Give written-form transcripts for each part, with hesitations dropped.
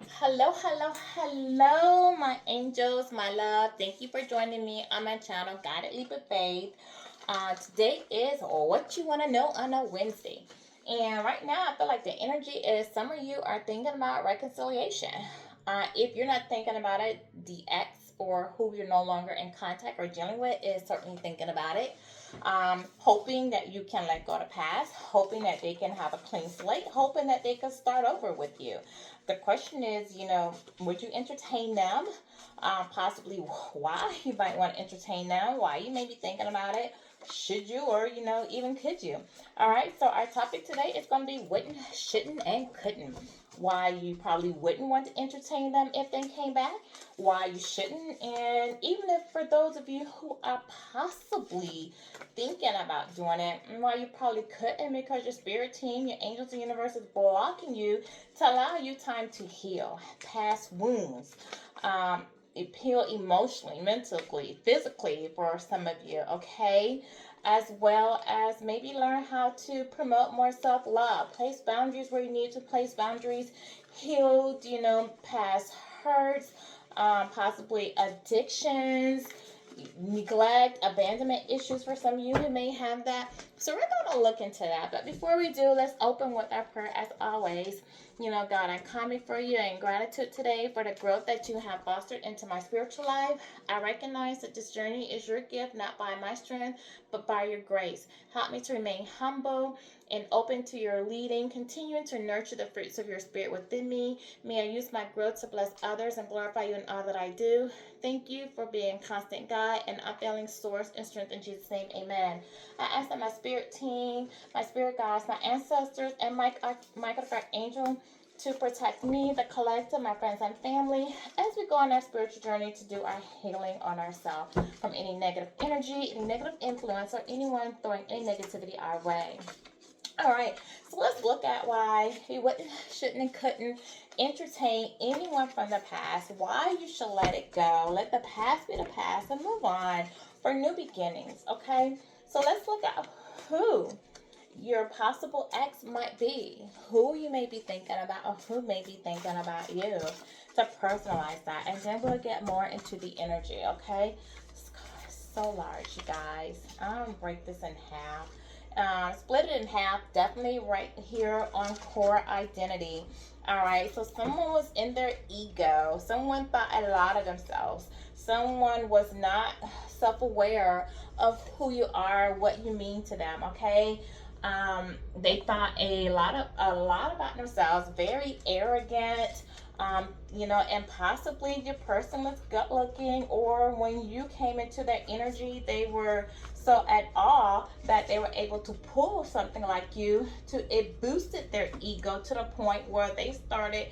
Hello, hello, hello, my angels, my love. Thank you for joining me on my channel, Guided Leap of Faith. Today is What You Want to Know on a Wednesday. And right now, I feel like the energy is some of you are thinking about reconciliation. If you're not thinking about it, the ex or who you're no longer in contact or dealing with is certainly thinking about it. Hoping that you can let go of the past, hoping that they can have a clean slate, hoping that they can start over with you. The question is, would you entertain them? Possibly why you might want to entertain them, why you may be thinking about it. Should you, or even could you? All right, so our topic today is going to be wouldn't, shouldn't, and couldn't. Why you probably wouldn't want to entertain them if they came back, why you shouldn't, and even if for those of you who are possibly thinking about doing it, and why you probably couldn't because your spirit team, your angels, and universe is blocking you to allow you time to heal past wounds. Heal emotionally, mentally, physically for some of you, okay? As well as maybe learn how to promote more self love, place boundaries where you need to place boundaries, healed, past hurts, possibly addictions, neglect, abandonment issues for some of you who may have that. So we're going to look into that. But before we do, let's open with our prayer as always. God, I'm coming for you in gratitude today for the growth that you have fostered into my spiritual life. I recognize that this journey is your gift, not by my strength, but by your grace. Help me to remain humble and open to your leading, continuing to nurture the fruits of your spirit within me. May I use my growth to bless others and glorify you in all that I do. Thank you for being constant God and unfailing source and strength in Jesus' name. Amen. I ask that my spirit team, my spirit guides, my ancestors, and Michael the Archangel to protect me, the collective, my friends and family, as we go on our spiritual journey to do our healing on ourselves from any negative energy, any negative influence, or anyone throwing any negativity our way. All right, so let's look at why you wouldn't, shouldn't, and couldn't entertain anyone from the past, why you should let it go, let the past be the past, and move on for new beginnings, okay? So let's look at who your possible ex might be, who you may be thinking about, or who may be thinking about you, to personalize that. And then we'll get more into the energy, okay? It's so large, you guys. I'm going to break this in half. Split it in half, definitely right here on core identity. All right, so someone was in their ego. Someone thought a lot of themselves. Someone was not self-aware of who you are, what you mean to them. Okay, they thought a lot about themselves. Very arrogant. And possibly your person was gut looking, or when you came into their energy, they were so at awe that they were able to pull something like you to it boosted their ego to the point where they started,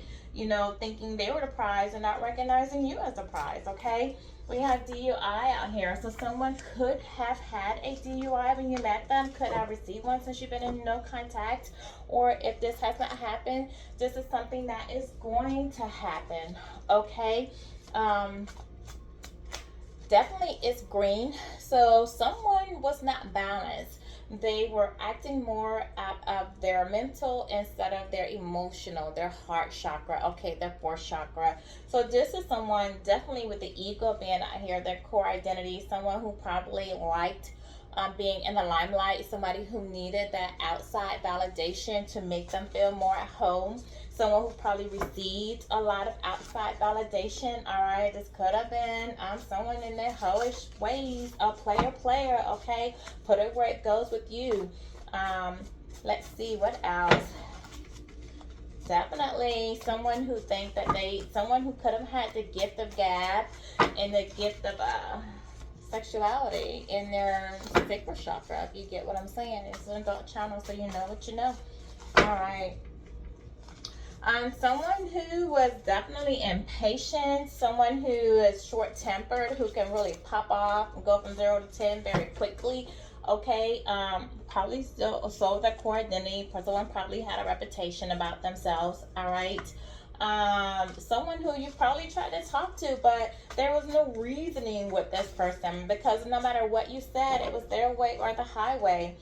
thinking they were the prize and not recognizing you as the prize, okay? We have DUI out here. So someone could have had a DUI when you met them, could have received one since you've been in no contact. Or if this has not happened, this is something that is going to happen, okay? Definitely it's green. So someone was not balanced. They were acting more out of their mental instead of their emotional, their heart chakra, okay, their fourth chakra. So this is someone definitely with the ego being out here, their core identity, someone who probably liked being in the limelight, somebody who needed that outside validation to make them feel more at home, someone who probably received a lot of outside validation. All right, this could have been someone in their hoish ways, a player, okay? Put it where it goes with you. Let's see what else. Definitely someone who someone who could have had the gift of gab and the gift of sexuality in their sacral chakra, if you get what I'm saying. It's an adult channel, so you know what you know. All right. Someone who was definitely impatient, someone who is short-tempered, who can really pop off and go from 0 to 10 very quickly. Okay, probably still sold their core identity. Someone probably had a reputation about themselves. All right. Someone who you probably tried to talk to, but there was no reasoning with this person because no matter what you said, it was their way or the highway.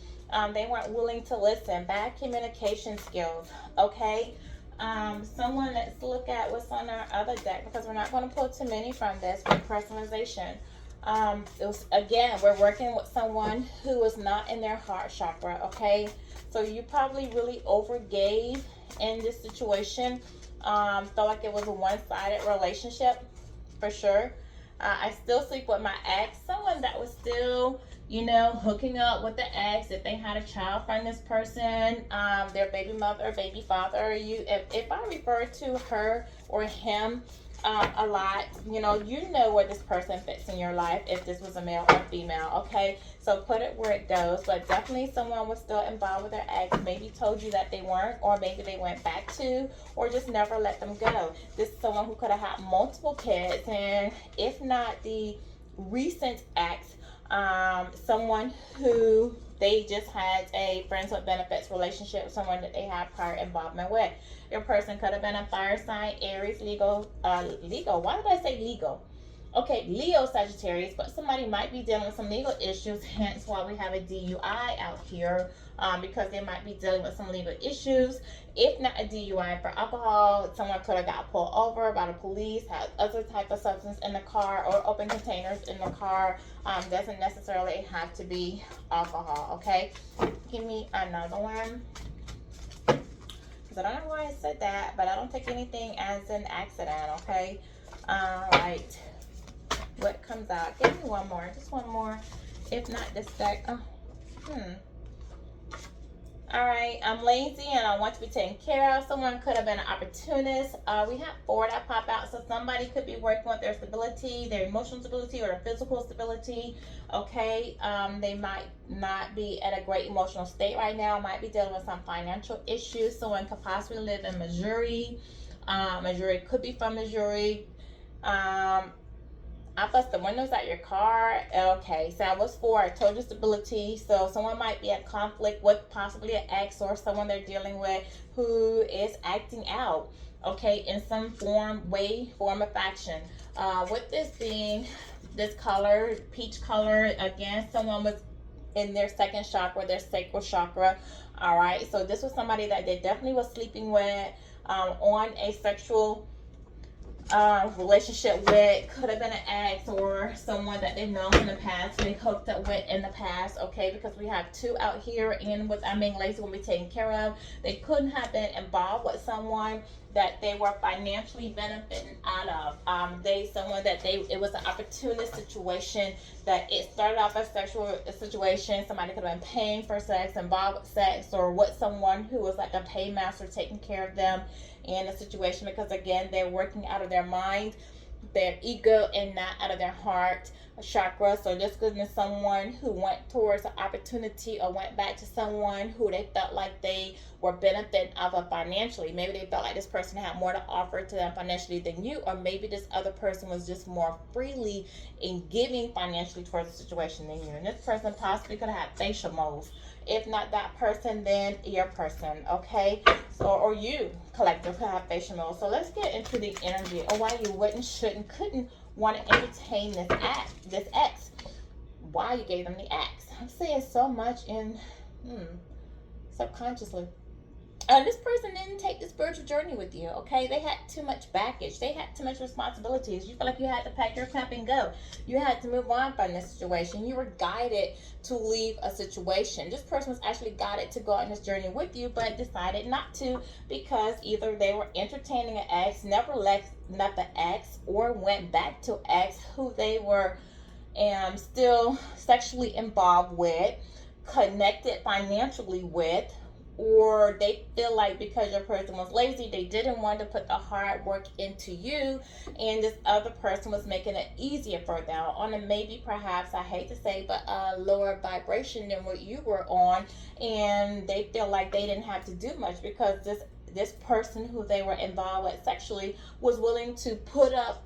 They weren't willing to listen. Bad communication skills. Okay. Someone, let's look at what's on our other deck because we're not going to pull too many from this for personalization. It was, again, we're working with someone who is not in their heart chakra, okay? So you probably really overgave in this situation. Felt like it was a one-sided relationship for sure. I still sleep with my ex, someone that was still, hooking up with the ex. If they had a child from this person, their baby mother, baby father, if I refer to her or him a lot, you know where this person fits in your life, if this was a male or female, okay? So put it where it goes, but definitely someone was still involved with their ex, maybe told you that they weren't, or maybe they went back to, or just never let them go. This is someone who could have had multiple kids, and if not the recent ex, someone who they just had a friends with benefits relationship with someone that they had prior involvement with. Your person could have been a fire sign, Aries, Leo, why did I say legal? Okay, Leo, Sagittarius, but somebody might be dealing with some legal issues, hence why we have a DUI out here, because they might be dealing with some legal issues. If not a DUI for alcohol, someone could have got pulled over by the police, had other type of substance in the car, or open containers in the car. Doesn't necessarily have to be alcohol, okay? Give me another one. Because I don't know why I said that, but I don't take anything as an accident, okay? All right. What comes out? Give me one more. Just one more. If not this deck. All right, I'm lazy and I want to be taken care of. Someone could have been an opportunist. We have 4 that pop out, so somebody could be working with their stability, their emotional stability, or their physical stability. Okay, they might not be at a great emotional state right now. Might be dealing with some financial issues. Someone could possibly live in Missouri. Missouri could be from Missouri. I bust the windows out your car. Okay, so I was 4. I told you stability. So someone might be at conflict with possibly an ex or someone they're dealing with who is acting out, okay, in some form of action. With this being this color, peach color, again, someone was in their second chakra, their sacral chakra. All right, so this was somebody that they definitely was sleeping with on a sexual relationship with. Could have been an ex or someone that they've known in the past, they hooked up with in the past, okay? Because we have 2 out here, and with I'm being lazy, will be taken care of. They couldn't have been involved with someone that they were financially benefiting out of. It was an opportunist situation, that it started off as a sexual situation. Somebody could have been paying for sex, involved with sex, or with someone who was like a paymaster taking care of them in a situation, because again, they're working out of their mind, their ego, and not out of their heart chakra. So this could be someone who went towards an opportunity or went back to someone who they felt like they were benefiting of financially. Maybe they felt like this person had more to offer to them financially than you, or maybe this other person was just more freely in giving financially towards the situation than you. And this person possibly could have had facial moles. If not that person, then your person, okay? So, or you, collective, could have facial moles. So let's get into the energy of why you wouldn't, shouldn't, couldn't want to entertain this ex. Why you gave them the ex. I'm saying so much in subconsciously. This person didn't take the spiritual journey with you, okay? They had too much baggage. They had too much responsibilities. You feel like you had to pack your crap and go. You had to move on from this situation. You were guided to leave a situation. This person was actually guided to go on this journey with you, but decided not to, because either they were entertaining an ex, never left the ex, or went back to ex who they were still sexually involved with, connected financially with, or they feel like because your person was lazy, they didn't want to put the hard work into you, and this other person was making it easier for them on a, maybe perhaps, I hate to say, but a lower vibration than what you were on, and they feel like they didn't have to do much because this person who they were involved with sexually was willing to put up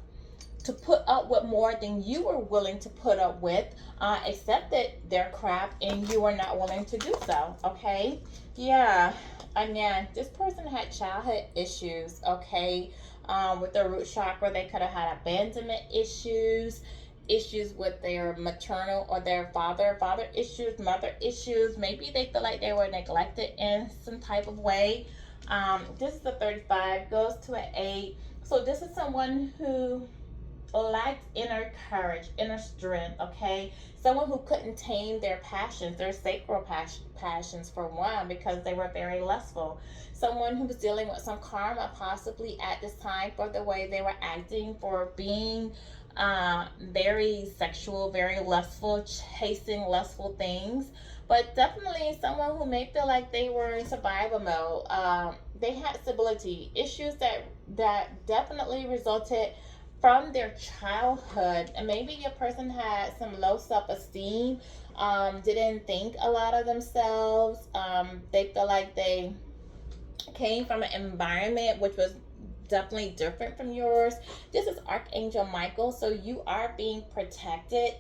with more than you were willing to put up with, accepted their crap, and you were not willing to do so, okay? Yeah, again, this person had childhood issues, okay? With their root chakra, they could have had abandonment issues with their maternal or their father issues, mother issues. Maybe they feel like they were neglected in some type of way. This is a 35, goes to an 8. So this is someone who lacked inner courage, inner strength, okay? Someone who couldn't tame their passions, their sacral passions, for one, because they were very lustful. Someone who was dealing with some karma, possibly at this time, for the way they were acting, for being very sexual, very lustful, chasing lustful things. But definitely someone who may feel like they were in survival mode. They had stability issues that definitely resulted from their childhood, and maybe a person had some low self-esteem, didn't think a lot of themselves. They feel like they came from an environment which was definitely different from yours. This is Archangel Michael, so you are being protected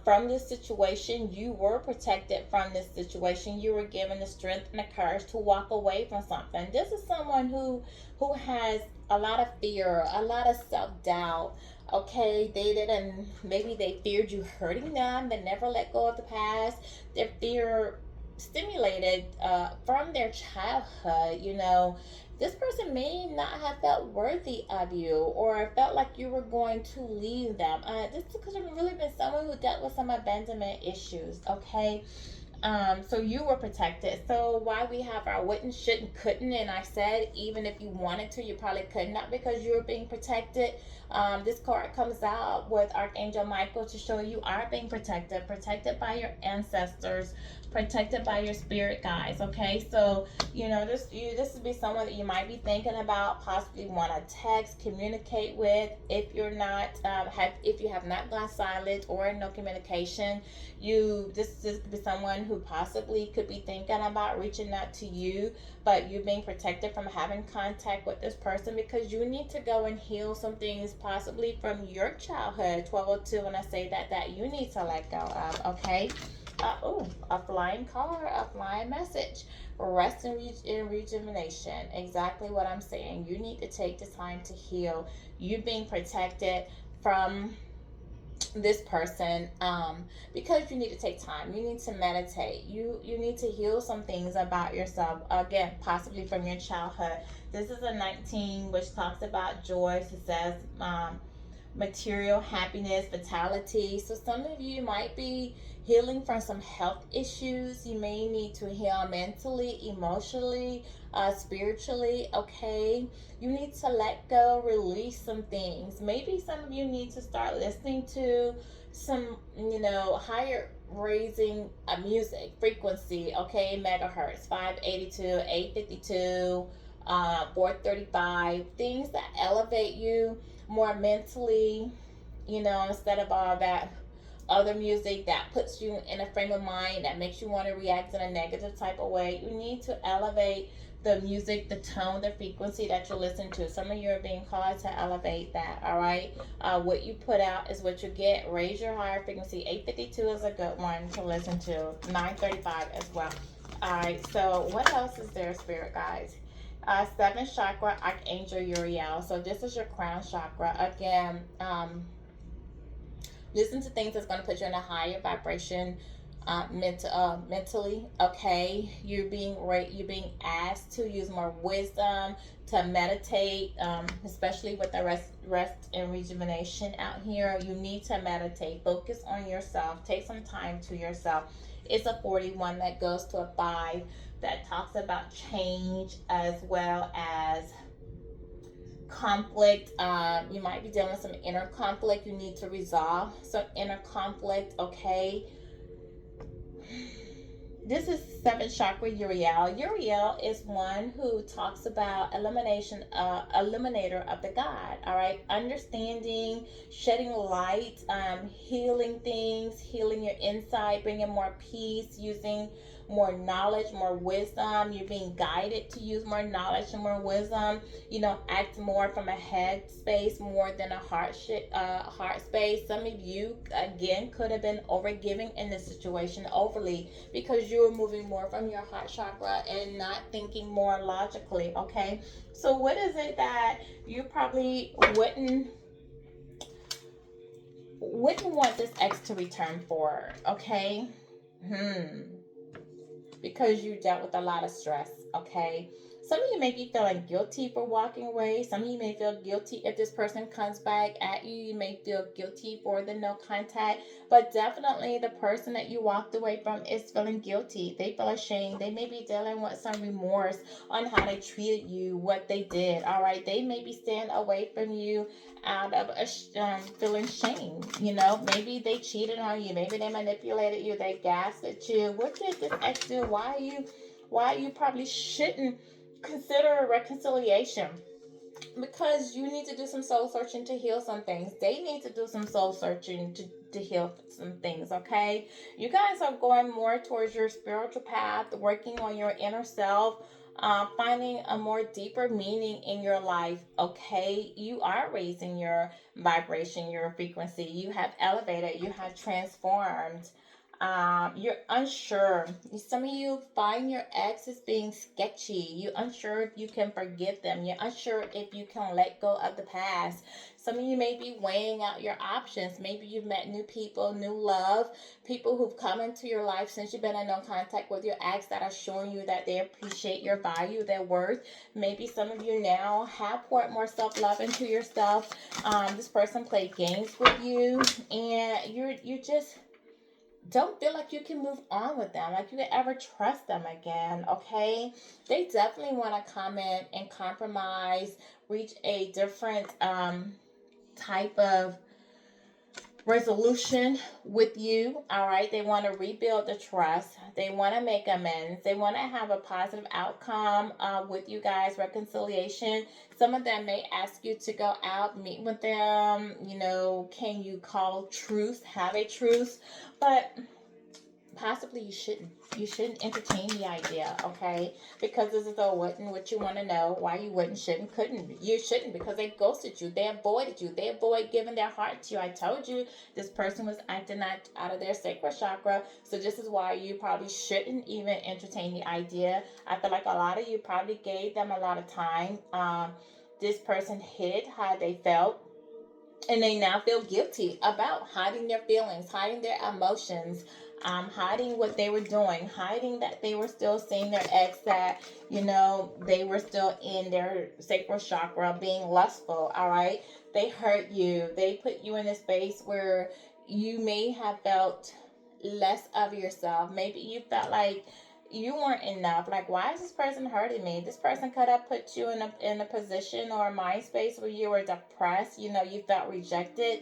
from this situation. You were protected from this situation. You were given the strength and the courage to walk away from something. This is someone who has a lot of fear, a lot of self-doubt. Okay, they didn't, maybe they feared you hurting them. They never let go of the past. Their fear stimulated from their childhood. This person may not have felt worthy of you, or felt like you were going to leave them. This could have really been someone who dealt with some abandonment issues. Okay, so you were protected. So why we have our wouldn't, shouldn't, couldn't, and I said even if you wanted to, you probably could not, because you were being protected. This card comes out with Archangel Michael to show you are being protected, protected by your ancestors, protected by your spirit guides. Okay, so this would be someone that you might be thinking about, possibly want to text, communicate with. If you're not if you have not gone silent or no communication, this could be someone who possibly could be thinking about reaching out to you, but you're being protected from having contact with this person because you need to go and heal some things, possibly from your childhood. 1202, when I say that you need to let go of. Okay, a flying car, a flying message. Rest and rejuvenation. Exactly what I'm saying. You need to take the time to heal. You being protected from this person, because you need to take time. You need to meditate. You need to heal some things about yourself, again, possibly from your childhood. This is a 19, which talks about joy. It says material happiness, vitality. So some of you might be healing from some health issues. You may need to heal mentally, emotionally, spiritually. Okay, you need to let go, release some things. Maybe some of you need to start listening to some, higher raising music frequency. Okay, megahertz, 582, 852, 435, things that elevate you more mentally, instead of all that other music that puts you in a frame of mind that makes you want to react in a negative type of way. You need to elevate the music, the tone, the frequency that you listen to. Some of you are being called to elevate that. All right, what you put out is what you get. Raise your higher frequency. 852 is a good one to listen to. 935 as well. All right, so what else is there, spirit guides? Seventh chakra, Archangel Uriel. So this is your crown chakra. Again, listen to things that's going to put you in a higher vibration, mentally. Okay, you're being asked to use more wisdom, to meditate, especially with the rest and rejuvenation out here. You need to meditate. Focus on yourself. Take some time to yourself. It's a 41 that goes to a 5 that talks about change as well as conflict. You might be dealing with some inner conflict. You need to resolve some inner conflict. Okay, this is seventh chakra Uriel. Uriel is one who talks about eliminator of the God. All right, understanding, shedding light, healing things, healing your insight, bringing more peace, using more knowledge, more wisdom. You're being guided to use more knowledge and more wisdom. Act more from a head space more than a heart space. Some of you, again, could have been overgiving in this situation, overly, because you were moving more from your heart chakra and not thinking more logically. Okay, so what is it that you probably wouldn't want this ex to return for? Okay, because you dealt with a lot of stress. Okay, Some of you may be feeling guilty for walking away. Some of you may feel guilty if this person comes back at you. You may feel guilty for the no contact. But definitely the person that you walked away from is feeling guilty. They feel ashamed. They may be dealing with some remorse on how they treated you, what they did. All right. They may be staying away from you out of feeling shame. Maybe they cheated on you. Maybe they manipulated you. They gaslit you. What did this ex do? Why you probably shouldn't consider a reconciliation, because you need to do some soul searching to heal some things. They need to do some soul searching to heal some things, okay? You guys are going more towards your spiritual path, working on your inner self, finding a more deeper meaning in your life, okay? You are raising your vibration, your frequency. You have elevated, you have transformed. You're unsure. Some of you find your ex as being sketchy. You're unsure if you can forgive them. You're unsure if you can let go of the past. Some of you may be weighing out your options. Maybe you've met new people, new love, people who've come into your life since you've been in no contact with your ex that are showing you that they appreciate your value, their worth. Maybe some of you now have poured more self-love into yourself. This person played games with you, and you just don't feel like you can move on with them, like you can ever trust them again, okay? They definitely want to come in and compromise, reach a different type of resolution with you. All right, they want to rebuild the trust, they want to make amends, they want to have a positive outcome with you guys, reconciliation. Some of them may ask you to go out, meet with them, can you call truce, have a truce, but possibly you shouldn't entertain the idea, okay? Because this is what you want to know, why you wouldn't, shouldn't, couldn't. You shouldn't, because they ghosted you, they avoided you, they avoid giving their heart to you. I told you this person was acting out of their sacral chakra, so this is why you probably shouldn't even entertain the idea. I feel like a lot of you probably gave them a lot of time. This person hid how they felt, and they now feel guilty about hiding their feelings, hiding their emotions, hiding what they were doing, hiding that they were still seeing their ex, that they were still in their sacral chakra, being lustful. All right, they hurt you, they put you in a space where you may have felt less of yourself. Maybe you felt like you weren't enough. Like, why is this person hurting me? This person could have put you in a position or a mind space where you were depressed. You felt rejected.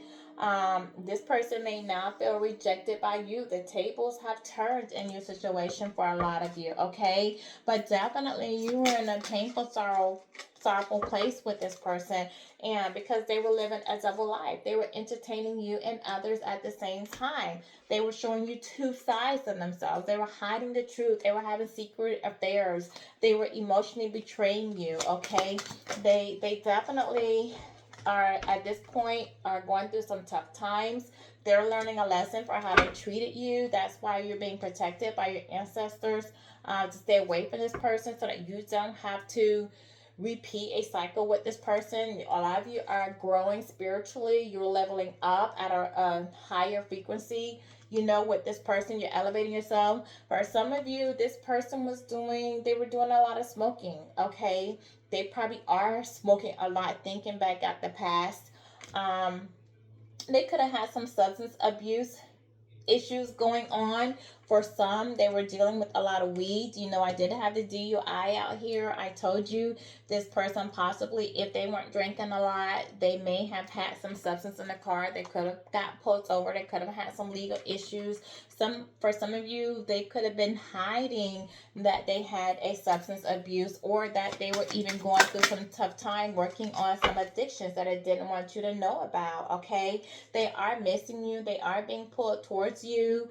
This person may now feel rejected by you. The tables have turned in your situation for a lot of you, okay? But definitely you were in a painful, sorrowful place with this person, and because they were living a double life, they were entertaining you and others at the same time. They were showing you two sides of themselves. They were hiding the truth. They were having secret affairs. They were emotionally betraying you, okay? They definitely are at this point are going through some tough times. They're learning a lesson for how they treated you. That's why you're being protected by your ancestors, to stay away from this person so that you don't have to repeat a cycle with this person. A lot of you are growing spiritually. You're leveling up at a higher frequency. With this person, you're elevating yourself. For some of you, this person they were doing a lot of smoking, okay? They probably are smoking a lot, thinking back at the past. Um, they could have had some substance abuse issues going on. For some, they were dealing with a lot of weed. I did have the DUI out here. I told you this person, possibly, if they weren't drinking a lot, they may have had some substance in the car. They could have got pulled over. They could have had some legal issues. For some of you, they could have been hiding that they had a substance abuse, or that they were even going through some tough time working on some addictions that I didn't want you to know about, okay? They are missing you. They are being pulled towards you.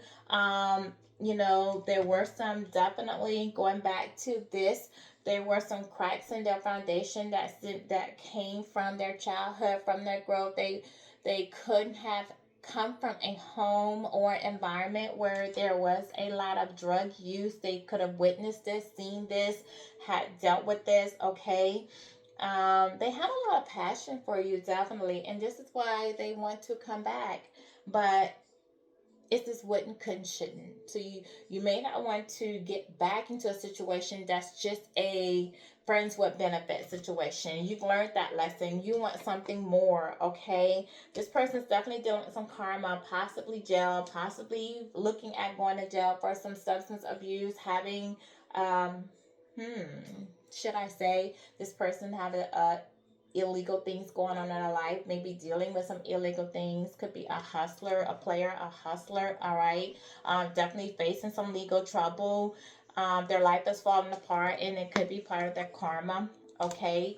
There were some, definitely going back to this, there were some cracks in their foundation that came from their childhood, from their growth. They couldn't have come from a home or environment where there was a lot of drug use. They could have witnessed this, seen this, had dealt with this, okay? They had a lot of passion for you, definitely, and this is why they want to come back. But It's this wouldn't, couldn't, shouldn't. So you may not want to get back into a situation that's just a friends with benefit situation. You've learned that lesson. You want something more, okay? This person's definitely dealing with some karma, possibly jail, possibly looking at going to jail for some substance abuse, having, um, should I say, this person having illegal things going on in their life, maybe dealing with some illegal things. Could be a hustler, a player, a hustler, all right? Definitely facing some legal trouble. Their life is falling apart, and it could be part of their karma. Okay,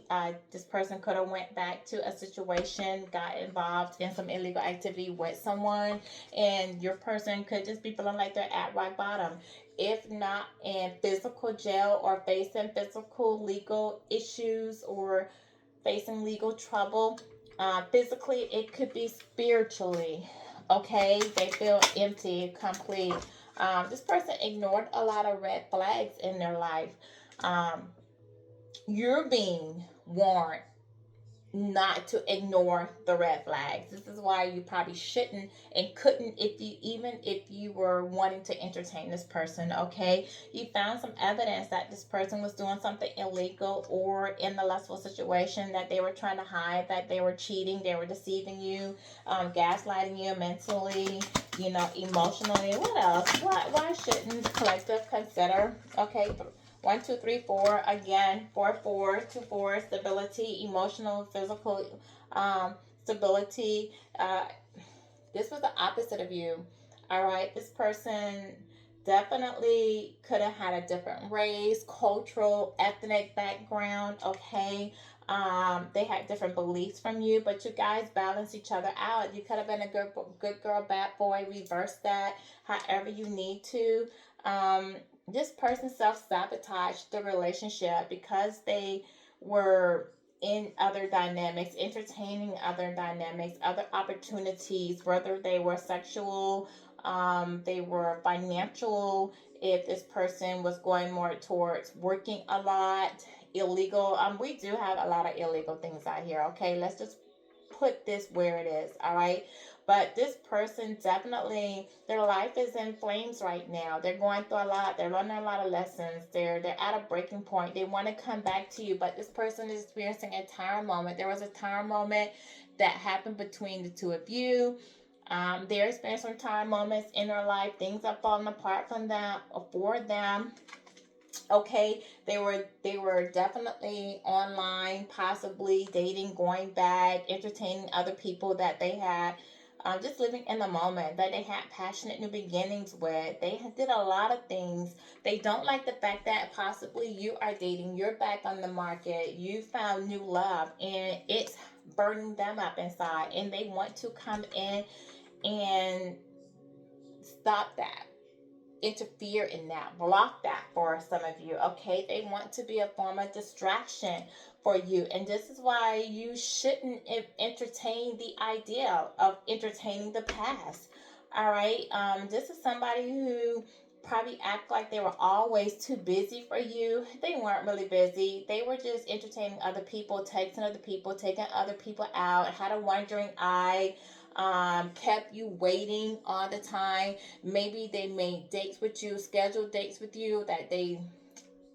this person could have went back to a situation, got involved in some illegal activity with someone, and your person could just be feeling like they're at rock bottom. If not in physical jail or facing physical legal issues or facing legal trouble. Physically, it could be spiritually. Okay, they feel empty, complete. This person ignored a lot of red flags in their life. Um, you're being warned not to ignore the red flags. This is why you probably shouldn't and couldn't, if you even if you were wanting to entertain this person. Okay, you found some evidence that this person was doing something illegal or in the lustful situation, that they were trying to hide, that they were cheating, they were deceiving you, gaslighting you mentally, emotionally. What else? Why shouldn't the collective consider? Okay, 1, 2, 3, 4. Again, 4, 4, 2, 4. Stability, emotional, physical stability. This was the opposite of you. All right, this person definitely could have had a different race, cultural, ethnic background. Okay, they had different beliefs from you, but you guys balance each other out. You could have been a good girl, bad boy. Reverse that however you need to. This person self-sabotaged the relationship because they were in other dynamics, entertaining other dynamics, other opportunities, whether they were sexual, they were financial. If this person was going more towards working a lot, illegal. We do have a lot of illegal things out here. Okay, let's just put this where it is. All right. But this person definitely, their life is in flames right now. They're going through a lot. They're learning a lot of lessons. They're at a breaking point. They want to come back to you, but this person is experiencing a tower moment. There was a tower moment that happened between the two of you. They're experiencing tower moments in their life. Things are falling apart from them, for them. Okay, they were definitely online, possibly dating, going back, entertaining other people that they had, just living in the moment, that they had passionate new beginnings with. They did a lot of things. They don't like the fact that possibly you are dating, you're back on the market, you found new love, and it's burning them up inside, and they want to come in and stop that, interfere in that, block that for some of you. Okay, they want to be a form of distraction for you, and this is why you shouldn't entertain the idea of entertaining the past. All right, this is somebody who probably act like they were always too busy for you. They weren't really busy. They were just entertaining other people, texting other people, taking other people out, had a wandering eye, kept you waiting all the time. Maybe they made dates with you, scheduled dates with you that they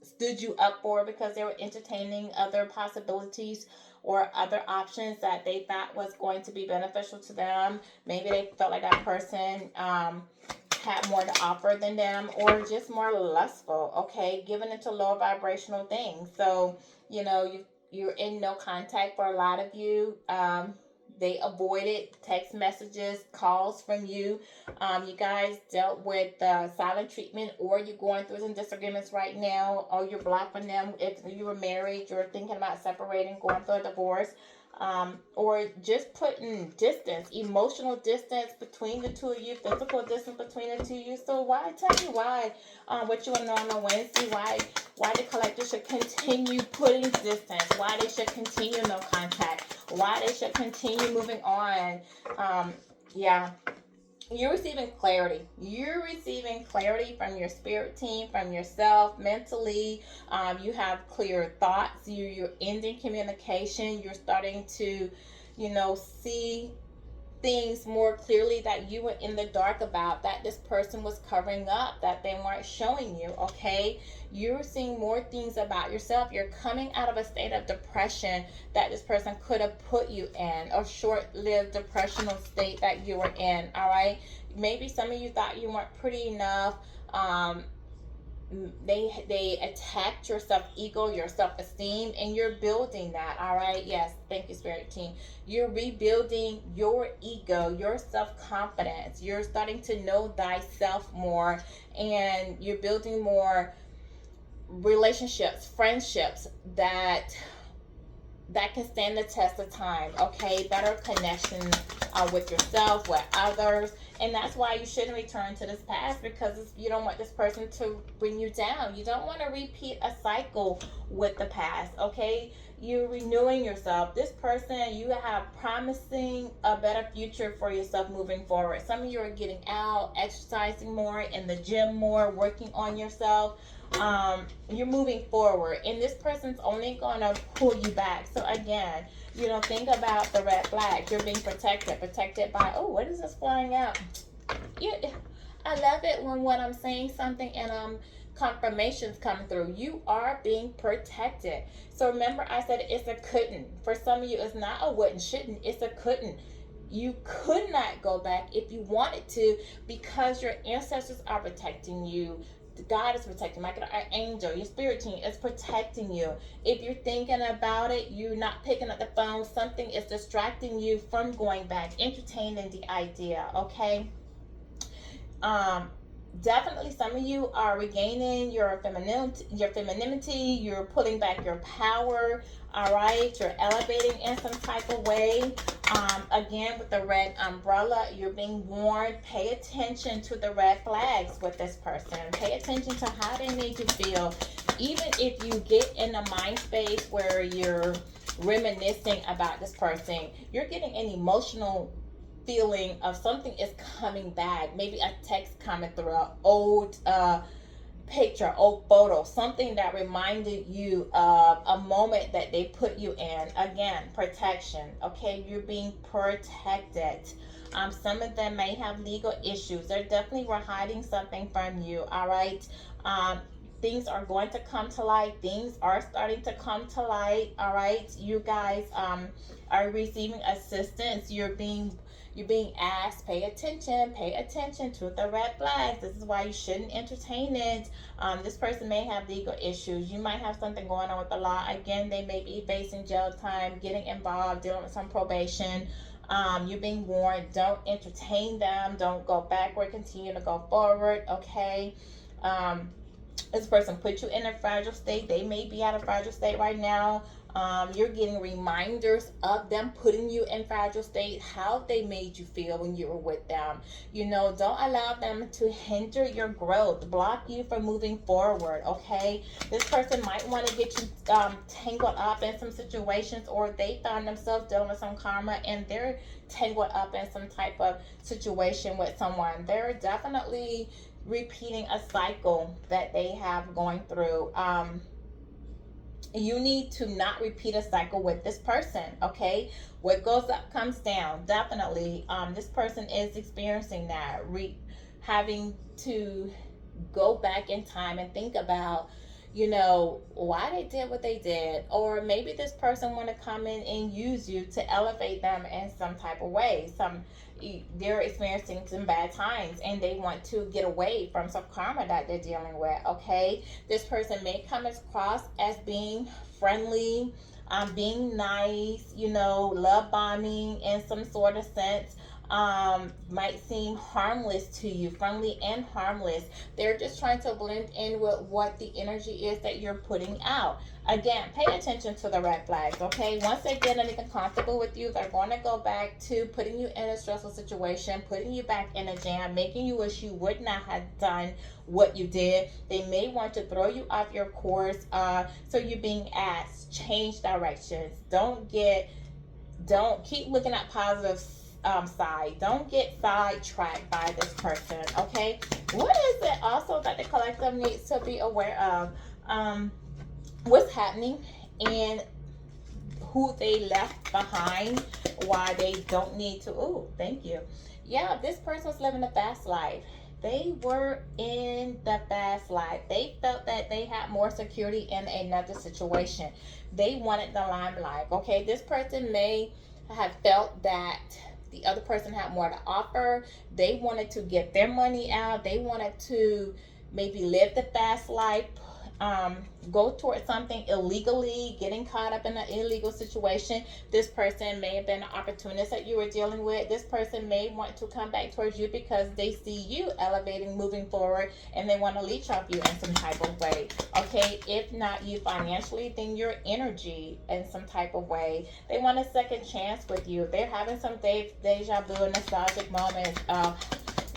stood you up for because they were entertaining other possibilities or other options that they thought was going to be beneficial to them. Maybe they felt like that person had more to offer than them, or just more lustful. Okay, giving into lower vibrational things. So you're in no contact for a lot of you. They avoided text messages, calls from you. You guys dealt with silent treatment, or you're going through some disagreements right now, or you're blocking them. If you were married, you're thinking about separating, going through a divorce, or just putting distance, emotional distance between the two of you, physical distance between the two of you. So why, tell me why, what you want to know on a Wednesday, why the collector should continue putting distance, why they should continue no contact, why they should continue moving on. Yeah, you're receiving clarity. You're receiving clarity from your spirit team, from yourself, mentally. You have clear thoughts. You're ending communication. You're starting to, see things more clearly that you were in the dark about, that this person was covering up, that they weren't showing you. Okay, you're seeing more things about yourself. You're coming out of a state of depression that this person could have put you in, a short-lived depressional state that you were in. All right, maybe some of you thought you weren't pretty enough. They attacked your self-ego, your self-esteem, and you're building that. All right, yes, thank you, spirit team. You're rebuilding your ego, your self-confidence. You're starting to know thyself more, and you're building more relationships, friendships that can stand the test of time. Okay, better connection with yourself, with others. And that's why you shouldn't return to this past, because you don't want this person to bring you down. You don't want to repeat a cycle with the past. Okay, you're renewing yourself. This person, you have promising a better future for yourself moving forward. Some of you are getting out, exercising more, in the gym more, working on yourself. You're moving forward, and this person's only gonna pull you back. So again, think about the red flag. You're being protected by, oh, what is this flying out? I love it when I'm saying something and confirmations coming through. You are being protected. So remember, I said it's a couldn't. For some of you, it's not a wouldn't, shouldn't. It's a couldn't. You could not go back if you wanted to, because your ancestors are protecting you. God is protecting you. My angel, your spirit team is protecting you. If you're thinking about it, you're not picking up the phone, something is distracting you from going back, entertaining the idea. Okay. Definitely some of you are regaining your femininity, you're pulling back your power. All right, you're elevating in some type of way. Again, with the red umbrella, you're being warned. Pay attention to the red flags with this person. Pay attention to how they made you feel. Even if you get in a mind space where you're reminiscing about this person, you're getting an emotional feeling of something is coming back. Maybe a text coming through, an old picture, old photo, something that reminded you of a moment that they put you in. Again, protection. Okay, you're being protected. Some of them may have legal issues. They definitely were hiding something from you. All right. Things are going to come to light. Things are starting to come to light. All right, you guys are receiving assistance. You're being asked, pay attention to the red flags. This is why you shouldn't entertain it. This person may have legal issues. You might have something going on with the law. Again, they may be facing jail time, getting involved, dealing with some probation. You're being warned, don't entertain them, don't go backward, continue to go forward. Okay. This person put you in a fragile state. They may be at a fragile state right now. You're getting reminders of them putting you in fragile state, how they made you feel when you were with them. Don't allow them to hinder your growth, block you from moving forward. Okay, this person might want to get you tangled up in some situations, or they found themselves dealing with some karma and they're tangled up in some type of situation with someone. They're definitely repeating a cycle that they have going through. You need to not repeat a cycle with this person. Okay, what goes up comes down. Definitely this person is experiencing that, having to go back in time and think about why they did what they did. Or maybe this person want to come in and use you to elevate them in some type of way. They're experiencing some bad times and they want to get away from some karma that they're dealing with. Okay, this person may come across as being friendly, being nice, love bombing in some sort of sense. Might seem harmless to you, friendly and harmless. They're just trying to blend in with what the energy is that you're putting out. Again, pay attention to the red flags. Okay, once they get anything comfortable with you, they're going to go back to putting you in a stressful situation, putting you back in a jam, making you wish you would not have done what you did. They may want to throw you off your course. So you're being asked, change directions. Don't keep looking at positive side. Don't get sidetracked by this person. Okay, what is it also that the collective needs to be aware of? What's happening and who they left behind, why they don't need to. Oh, thank you. Yeah, this person was living a fast life. They were in the fast life. They felt that they had more security in another situation. They wanted the limelight. Okay, this person may have felt that the other person had more to offer. They wanted to get their money out. They wanted to maybe live the fast life, um, go towards something illegally, getting caught up in an illegal situation. This person may have been an opportunist that you were dealing with. This person may want to come back towards you because they see you elevating, moving forward, and they want to leech off you in some type of way. Okay, if not you financially, then your energy in some type of way. They want a second chance with you. They're having some deja vu, nostalgic moments of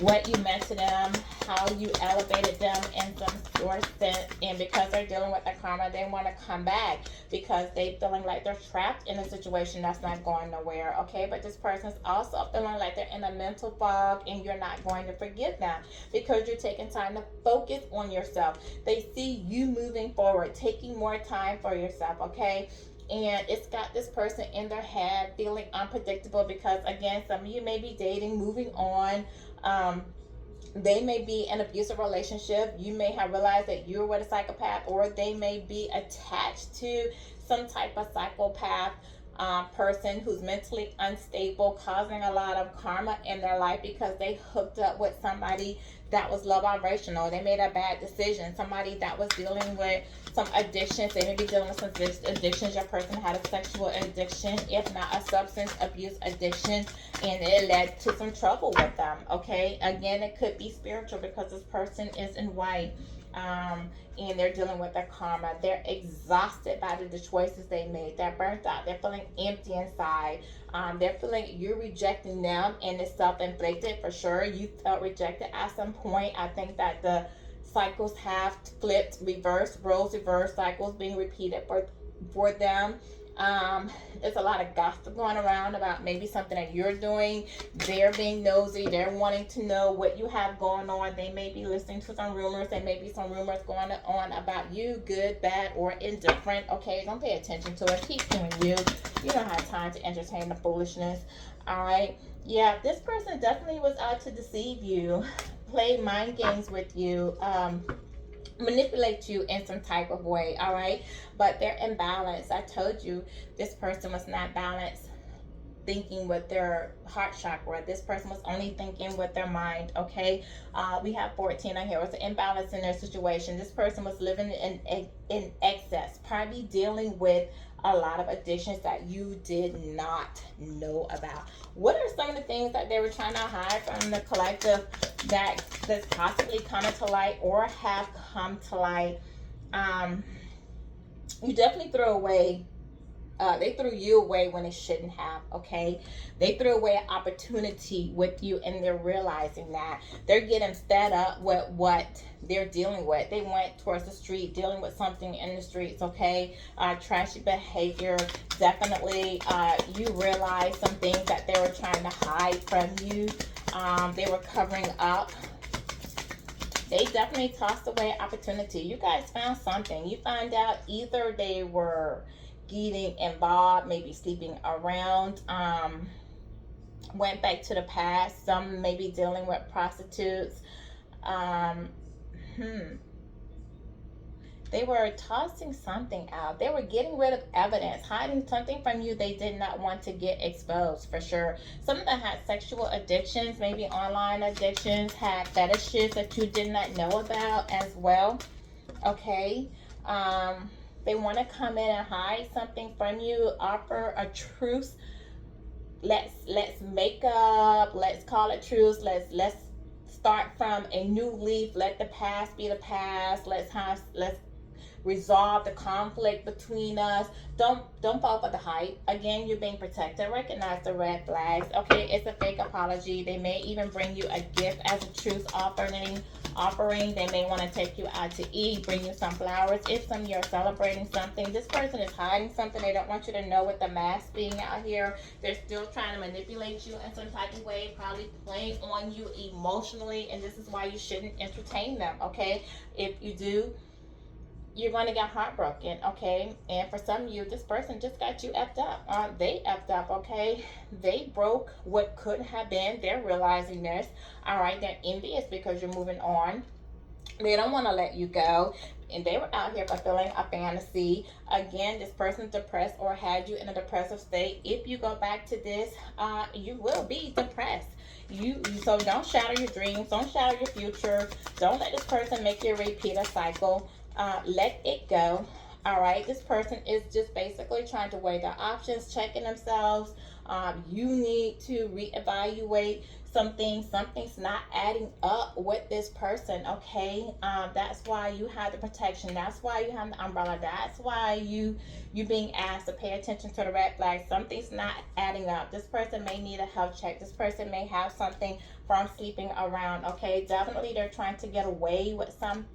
what you meant to them, how you elevated them in some sort of sense, and because they're dealing with the karma, they want to come back because they feeling like they're trapped in a situation that's not going nowhere. Okay, but this person's also feeling like they're in a mental fog and you're not going to forgive them because you're taking time to focus on yourself. They see you moving forward, taking more time for yourself. Okay, and it's got this person in their head feeling unpredictable because, again, some of you may be dating, moving on. They may be in an abusive relationship. You may have realized that you're with a psychopath, or they may be attached to some type of psychopath person who's mentally unstable, causing a lot of karma in their life because they hooked up with somebody that was low vibrational. They made a bad decision. Somebody that was dealing with some addictions. They may be dealing with some addictions. Your person had a sexual addiction, if not a substance abuse addiction, and it led to some trouble with them. Okay, again, it could be spiritual because this person is in white. And they're dealing with their karma. They're exhausted by the choices they made. They're burnt out. They're feeling empty inside. They're feeling you're rejecting them, and it's self-inflicted for sure. You felt rejected at some point. I think that the cycles have flipped, reversed, roles reversed, cycles being repeated for them. There's a lot of gossip going around about maybe something that you're doing. They're being nosy. They're wanting to know what you have going on. They may be listening to some rumors. There may be some rumors going on about you, good, bad, or indifferent. Okay, don't pay attention to it. Keep doing you. You don't have time to entertain the foolishness. All right. Yeah, this person definitely was out to deceive you, play mind games with you, manipulate you in some type of way. All right, but they're imbalanced. I told you this person was not balanced thinking with their heart chakra. This person was only thinking with their mind. Okay, we have 14 on here. It was an imbalance in their situation. This person was living in excess, probably dealing with a lot of addictions that you did not know about. What are some of the things that they were trying to hide from the collective that's possibly coming to light or have come to light? You definitely threw away. They threw you away when it shouldn't have. Okay, they threw away an opportunity with you, and they're realizing that they're getting fed up with what they're dealing with. They went towards the street, dealing with something in the streets. Okay, trashy behavior. Definitely, you realize some things that they were trying to hide from you. They were covering up. They definitely tossed away opportunity. You guys found something. You find out either they were getting involved, maybe sleeping around, went back to the past. Some maybe dealing with prostitutes. They were tossing something out. They were getting rid of evidence, hiding something from you they did not want to get exposed, for sure. Some of them had sexual addictions, maybe online addictions, had fetishes that you did not know about as well. Okay. They want to come in and hide something from you, offer a truce. Let's make up. Let's call it truce. Let's start from a new leaf. Let the past be the past. Let's resolve the conflict between us. Don't fall for the hype. Again, you're being protected. Recognize the red flags. Okay, it's a fake apology. They may even bring you a gift as a truce offering. They may want to take you out to eat, bring you some flowers. If you're celebrating something, this person is hiding something. They don't want you to know with the mask being out here. They're still trying to manipulate you in some type of way, probably playing on you emotionally, and this is why you shouldn't entertain them. Okay, if you do, you're going to get heartbroken, okay? And for some of you, this person just got you effed up. They effed up, okay? They broke what could have been. They're realizing this, all right? They're envious because you're moving on. They don't want to let you go, and they were out here fulfilling a fantasy. Again, this person's depressed or had you in a depressive state. If you go back to this, you will be depressed. So don't shatter your dreams, don't shatter your future, don't let this person make you repeat a cycle. Let it go. All right, this person is just basically trying to weigh their options, checking themselves. You need to reevaluate something's not adding up with this person, okay? That's why you have the protection, that's why you have the umbrella, that's why you being asked to pay attention to the red flags. Something's not adding up. This person may need a health check. This person may have something from sleeping around, okay? Definitely they're trying to get away with something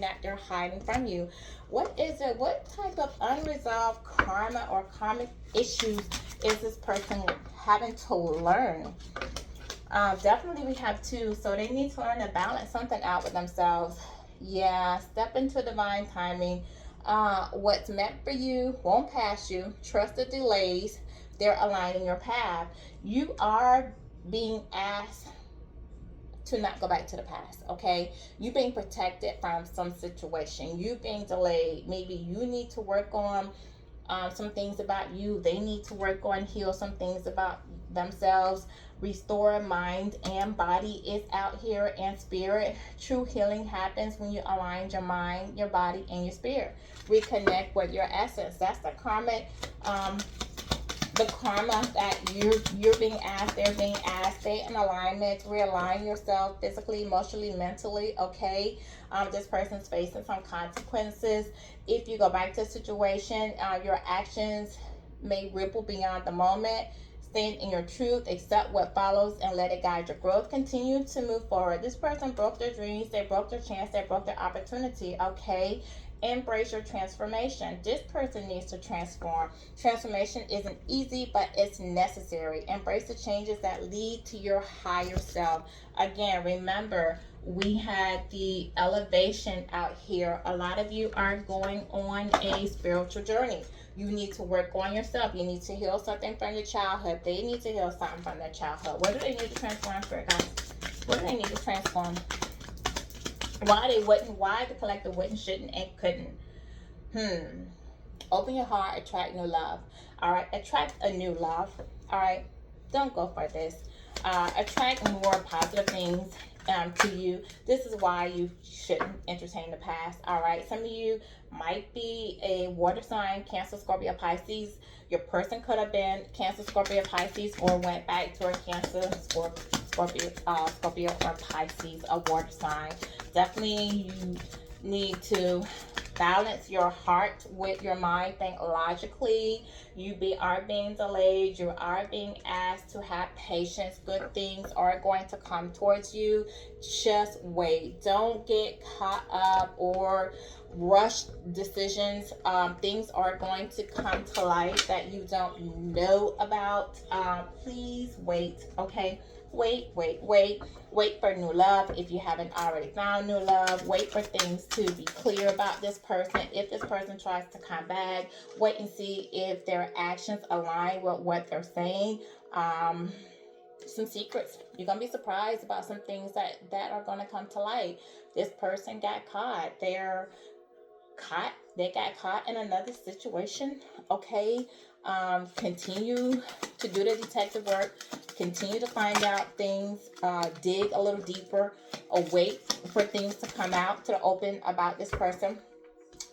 that they're hiding from you. What is it? What type of unresolved karma or karmic issues is this person having to learn? Definitely we have two. So they need to learn to balance something out with themselves. Yeah, step into divine timing. What's meant for you won't pass you. Trust the delays. They're aligning your path. You are being asked to not go back to the past, okay? You being protected from some situation. You being delayed. Maybe you need to work on some things about you. They need to work on heal some things about themselves. Restore mind and body is out here, and spirit. True healing happens when you align your mind, your body, and your spirit. Reconnect with your essence. That's the karma that you're being asked, they're being asked. Stay in alignment, realign yourself physically, emotionally, mentally, okay? This person's facing some consequences. If you go back to a situation, your actions may ripple beyond the moment. Stand in your truth, accept what follows, and let it guide your growth. Continue to move forward. This person broke their dreams, they broke their chance, they broke their opportunity, okay? Embrace your transformation. This person needs to transform. Transformation isn't easy, but it's necessary. Embrace the changes that lead to your higher self. Again, remember, we had the elevation out here. A lot of you are going on a spiritual journey. You need to work on yourself. You need to heal something from your childhood. They need to heal something from their childhood. What do they need to transform for, guys? What do they need to transform? Why the collective wouldn't, shouldn't, and couldn't? Open your heart, attract new love. All right, attract a new love. All right, don't go for this. Attract more positive things to you. This is why you shouldn't entertain the past. All right, some of you might be a water sign, Cancer, Scorpio, Pisces. Your person could have been Cancer, Scorpio, Pisces, or went back to a Cancer, Scorpio, or Pisces, a water sign. Definitely, you need to balance your heart with your mind. Think logically. Are being delayed. You are being asked to have patience. Good things are going to come towards you. Just wait. Don't get caught up or rush decisions. Things are going to come to light that you don't know about. Please wait, okay? Wait for new love if you haven't already found new love. Wait for things to be clear about this person. If this person tries to come back, wait and see if their actions align with what they're saying. Some secrets. You're gonna be surprised about some things that are gonna come to light. This person got caught. They got caught in another situation, okay? Continue to do the detective work. Continue to find out things. Dig a little deeper. Wait for things to come out to the open about this person.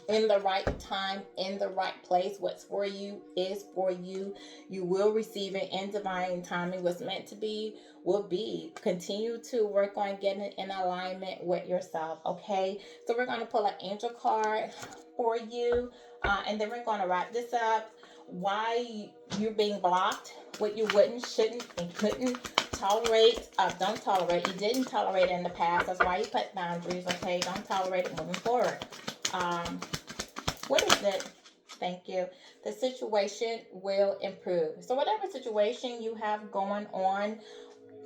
In the right time, in the right place. What's for you is for you. You will receive it in divine timing. What's meant to be will be. Continue to work on getting in alignment with yourself, okay? So we're going to pull an angel card for you, and then we're going to wrap this up. Why you're being blocked, what you wouldn't, shouldn't, and couldn't tolerate. Don't tolerate. You didn't tolerate it in the past. That's why you put boundaries, okay? Don't tolerate it moving forward. What is it? Thank you. The situation will improve. So whatever situation you have going on,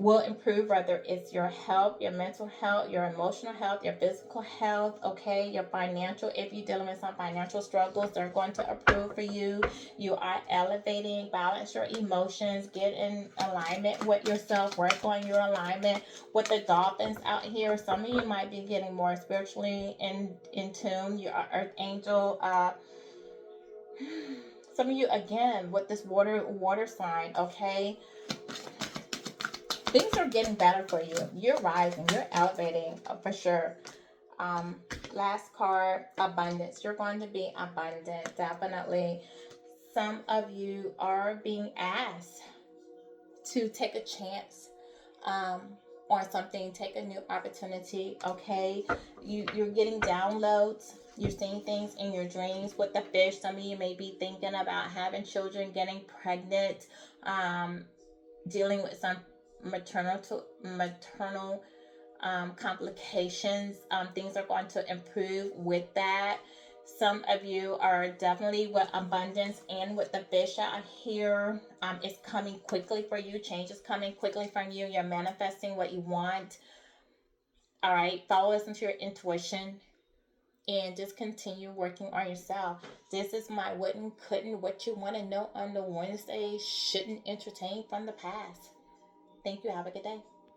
will improve, whether it's your health, your mental health, your emotional health, your physical health, okay, your financial. If you're dealing with some financial struggles, they're going to improve for you. You are elevating, balance your emotions, get in alignment with yourself, work on your alignment with the dolphins out here. Some of you might be getting more spiritually in tune. Your earth angel, some of you again with this water sign, okay, things are getting better for you. You're rising, you're elevating, for sure. um Last card, abundance. You're going to be abundant, definitely. Some of you are being asked to take a chance um on something, take a new opportunity, okay? You're getting downloads, you're seeing things in your dreams with the fish. Some of you may be thinking about having children, getting pregnant, um dealing with some maternal complications. Things are going to improve with that. Some of you are definitely with abundance and with the fish out here. It's coming quickly for you. Change is coming quickly from you. You're manifesting what you want. All right, follow, listen to your intuition, and just continue working on yourself. This is my wouldn't, couldn't, what you want to know on the Wednesday. Shouldn't entertain from the past. Thank you. Have a good day.